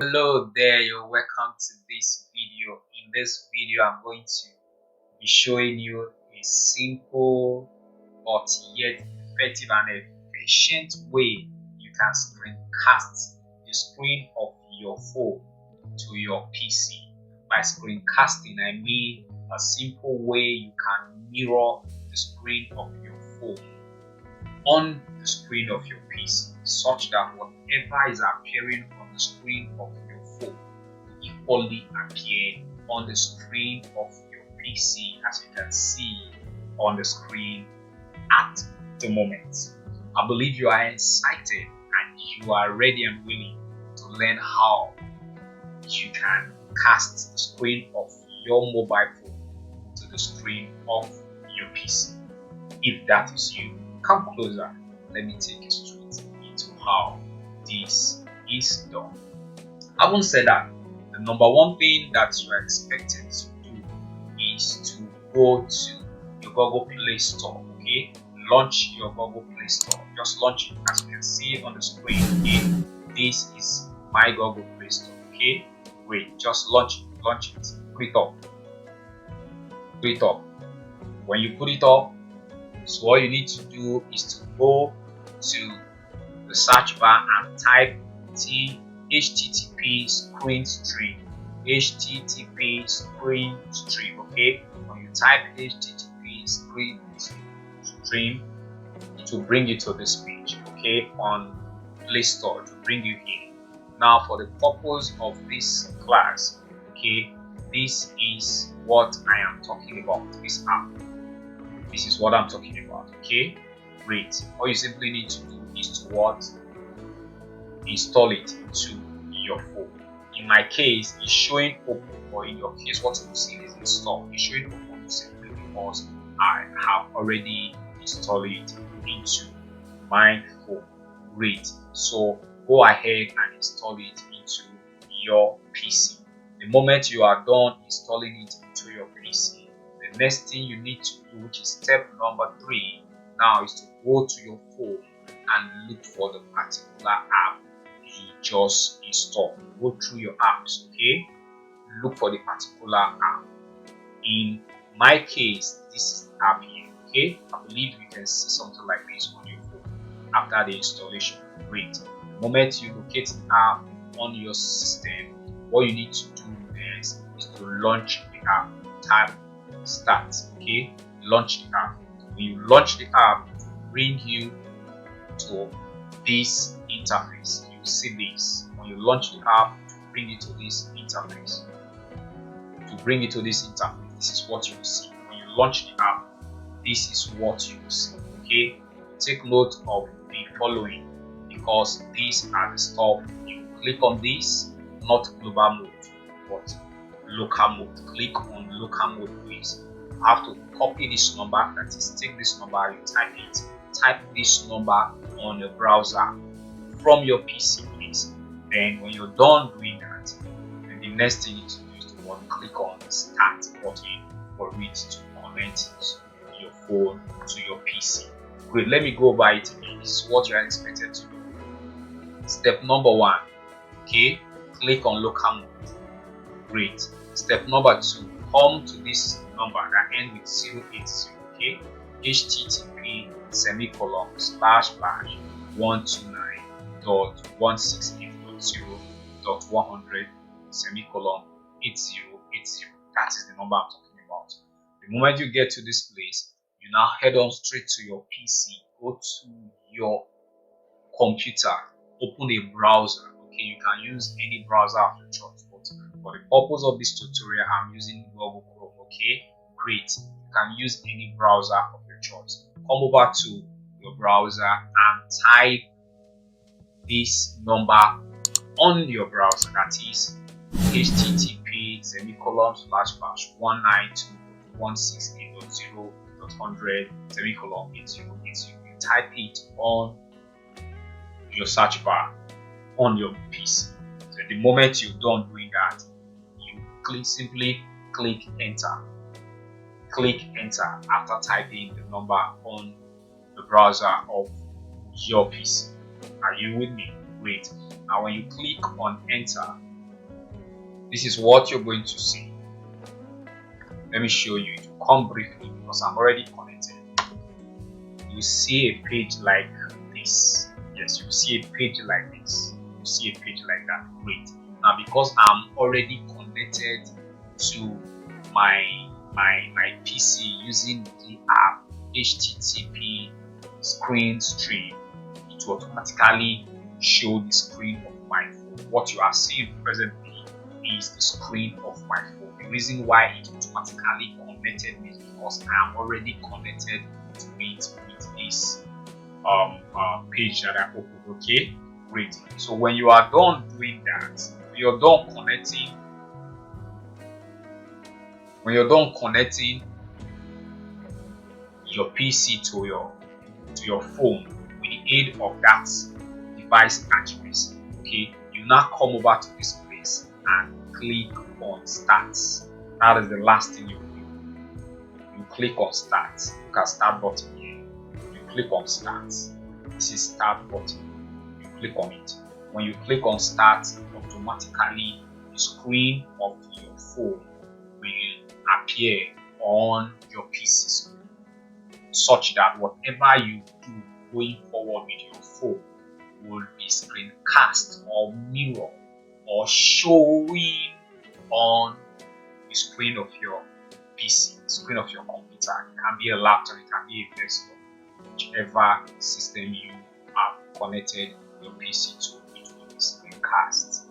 Hello there, you're welcome to this video. In this video, I'm going to be showing you a simple but yet effective and efficient way you can screencast the screen of your phone to your PC. By screencasting, I mean a simple way you can mirror the screen of your phone on the screen of your PC, such that whatever is appearing on the screen of your phone will equally appear on the screen of your PC, as you can see on the screen at the moment. I believe you are excited and you are ready and willing to learn how you can cast the screen of your mobile phone to the screen of your PC. If that is you, come closer. Let me take you straight into how this is done. Having said that, the number one thing that you are expected to do is to go to your Google Play Store. Okay, launch your Google Play Store. Just launch it. As you can see on the screen. Okay, this is my Google Play Store. Okay, wait, just launch it. Launch it. Put it up. Put it up. When you put it up, so what you need to do is to go to the search bar and type http screenstream. Okay, when you type http screenstream, it will bring you to this page. Okay, on Play Store to bring you here. Now, for the purpose of this class, okay, this is what I am talking about. This app. This is what I'm talking about. Okay, great. All you simply need to do is to what? Install it into your phone. In my case, it's showing open, or in your case, what you see is installed. It's showing open simply because I have already installed it into my phone. Great. So go ahead and install it into your PC. The moment you are done installing it into your PC, the next thing you need to do, which is step number 3 now, is to go to your phone and look for the particular app you just installed. Go through your apps, okay? Look for the particular app. In my case, this is the app here, okay? I believe you can see something like this on your phone after the installation. Great. The moment you locate the app on your system, what you need to do next is to launch the app. Type start. Okay, launch the app. When you launch the app, it will bring you to this interface. You see this. When you launch the app, it will bring you to this interface. This is what you will see. When you launch the app, this is what you will see. Okay, take note of the following, because these are the stuff you click on. This, not global mode, but local mode. Click on local mode, please. You have to copy this number, that is, take this number, you type it. Type this number on your browser from your PC, please. Then when you're done doing that, then the next thing you need to do is to click on the start button for it to connect your phone to your PC. Great, let me go over it again. This is what you are expected to do. Step number 1, okay, click on local mode. Great. Step number 2, come to this number that ends with 080, okay? http //129.168.0.100/8080. That is the number I'm talking about. The moment you get to this place, you now head on straight to your PC. Go to your computer, open a browser. Okay, you can use any browser of your choice, but for the purpose of this tutorial, I'm using Google Chrome. Okay, great. You can use any browser of your choice. Come over to your browser and type this number on your browser, that is http //192.168.0.100/8080. You type it on your search bar on your PC. So the moment you're done doing that, you simply click enter. Click enter after typing the number on the browser of your PC. Are you with me? Great. Now when you click on enter, This is what you're going to see. Let me show you. It will come briefly because I'm already connected. You see a page like this. Yes, you see a page like this. You see a page like that. Great. Now, because I'm already connected to my PC using the app HTTP screen stream, it will automatically show the screen of my phone. What you are seeing presently is the screen of my phone. The reason why it automatically connected me is because I am already connected to it with this page that I opened. Okay, great. So when you are done doing that, when you're done connecting your PC to your phone with the aid of that device address, okay, you now come over to this place and click on start. That is the last thing you do. You click on start. Look at start button here. You click on start. This is start button. You click on it. When you click on start, automatically the screen of your phone will appear on your PC screen, such that whatever you do going forward with your phone will be screencast or mirror or showing on the screen of your PC, screen of your computer. It can be a laptop, it can be a desktop, whichever system you have connected your PC to, it will be screencast.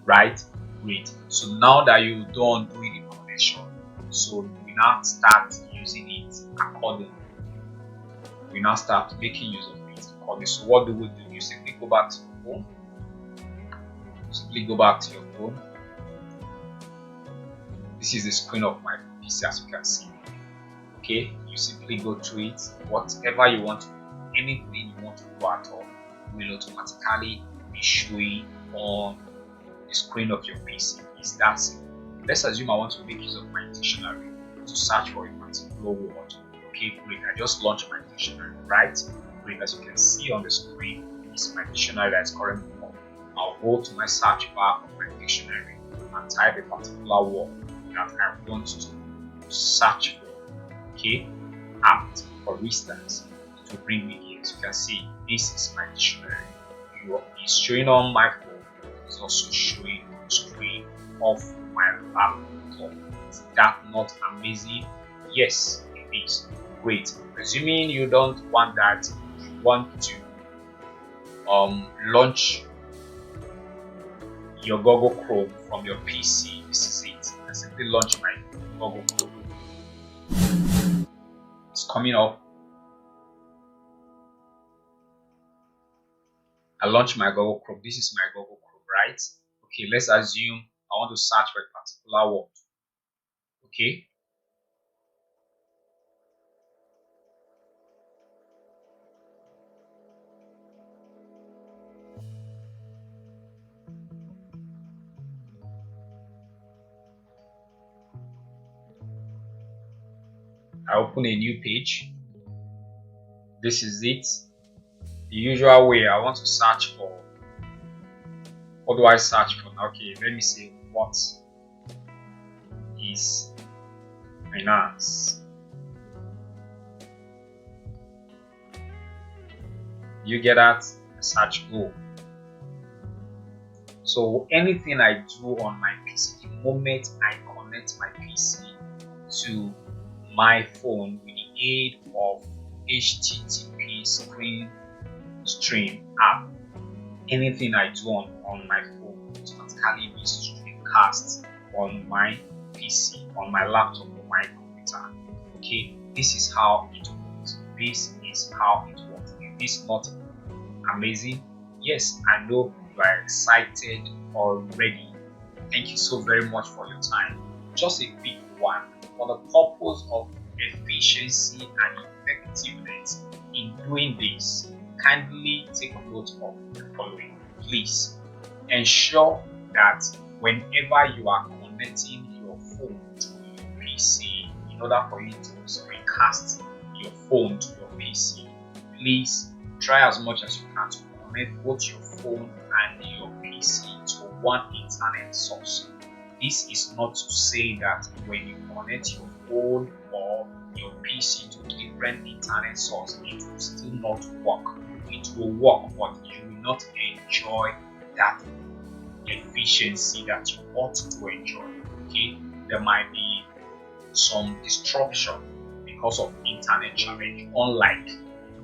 Right? Great. So now that you're done doing the connection, so we now start using it accordingly. We now start making use of it accordingly. So what do? You simply go back to your phone. Simply go back to your phone. This is the screen of my PC, as you can see. Okay, you simply go through it. Whatever you want to do, anything you want to do at all, will automatically be showing on the screen of your PC. It's that simple. Let's assume I want to make use of my dictionary to search for a particular word. Okay, great. I just launched my dictionary, right? Great. As you can see on the screen, it's my dictionary that is currently on. I'll go to my search bar of my dictionary and type a particular word that I want to search for. Okay, apt, for instance, it will bring me here. As you can see, this is my dictionary. It's showing on my phone. It's also showing on the screen of my laptop. Is that not amazing? Yes, it is. Great. Assuming you don't want that, you want to launch your Google Chrome from your PC. This is it. I simply launch my Google Chrome. It's coming up. I launch my Google Chrome. This is my Google Chrome, right? Okay, let's assume I want to search for a particular word. Okay. I open a new page. This is it. The usual way I want to search for. What do I search for? Okay, let me say, what is finance? You get that? Search go. So anything I do on my PC, the moment I connect my PC to my phone with the aid of HTTP screen stream app, anything I do on my phone automatically be screencast on my PC, on my laptop, or my computer. Okay, this is how it works. This is how it works. Is this not amazing? Yes, I know you are excited already. Thank you so very much for your time. Just a quick one. For the purpose of efficiency and effectiveness in doing this, kindly take note of the following. Please ensure that whenever you are connecting your phone to your PC, in order for you to screencast your phone to your PC, please try as much as you can to connect both your phone and your PC to one internet source. This is not to say that when you connect your phone or your PC to different internet source, it will still not work. It will work, but you will not enjoy that efficiency that you ought to enjoy. Okay, there might be some disruption because of internet challenge, unlike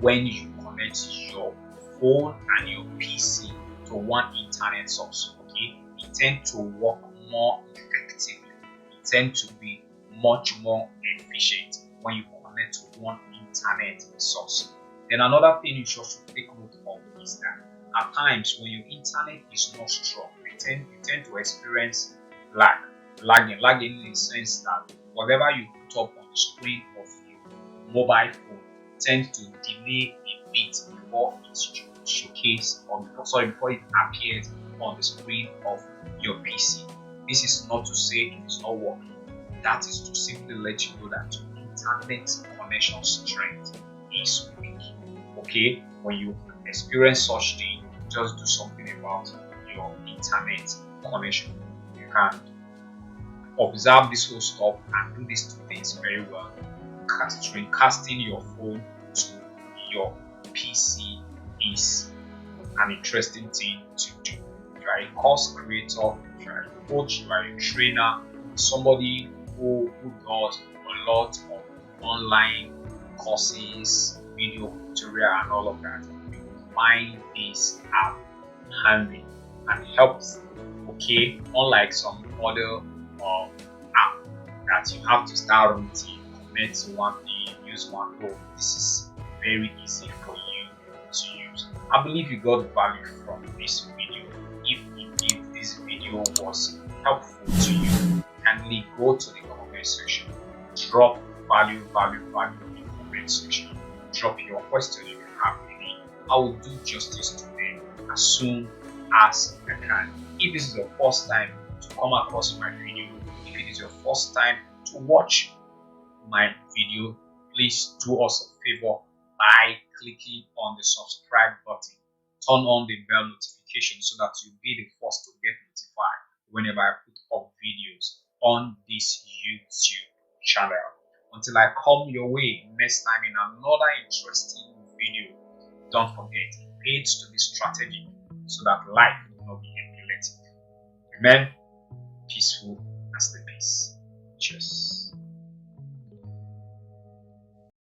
when you connect your phone and your PC to one internet source. Okay, it tends to work more effectively. It tends to be much more efficient when you connect to one internet source. Then another thing you should also take note of is that at times when your internet is not strong, you tend to experience lagging in the sense that whatever you put up on the screen of your mobile phone tends to delay a bit before it showcase before it appears on the screen of your PC. This is not to say it is not working. That is to simply let you know that your internet connection strength is weak. Okay, when you experience such thing, just do something about your internet connection. You can observe this whole stuff and do these two things very well. Screencasting your phone to your PC is an interesting thing to do. You are a course creator, you are a coach, you are a trainer, somebody who does a lot of online courses, video tutorial and all of that. You will find this app handy and helps. Okay, unlike some other app that you have to start routine, connect to one thing, use one. Oh, this is very easy for you to use. I believe you got value from this video. If this video was helpful to you, kindly go to the comment section, drop value in the comment section, drop your question if you have any. I will do justice to them as soon as I can. If this is your first time to come across my video, if it is your first time to watch my video, please do us a favor by clicking on the subscribe button. Turn on the bell notification so that you'll be the first to get notified whenever I put up videos on this YouTube channel. Until I come your way next time in another interesting video, don't forget, it pays to be strategic so that life will not be epileptic. Remain peaceful and stay peace. Cheers.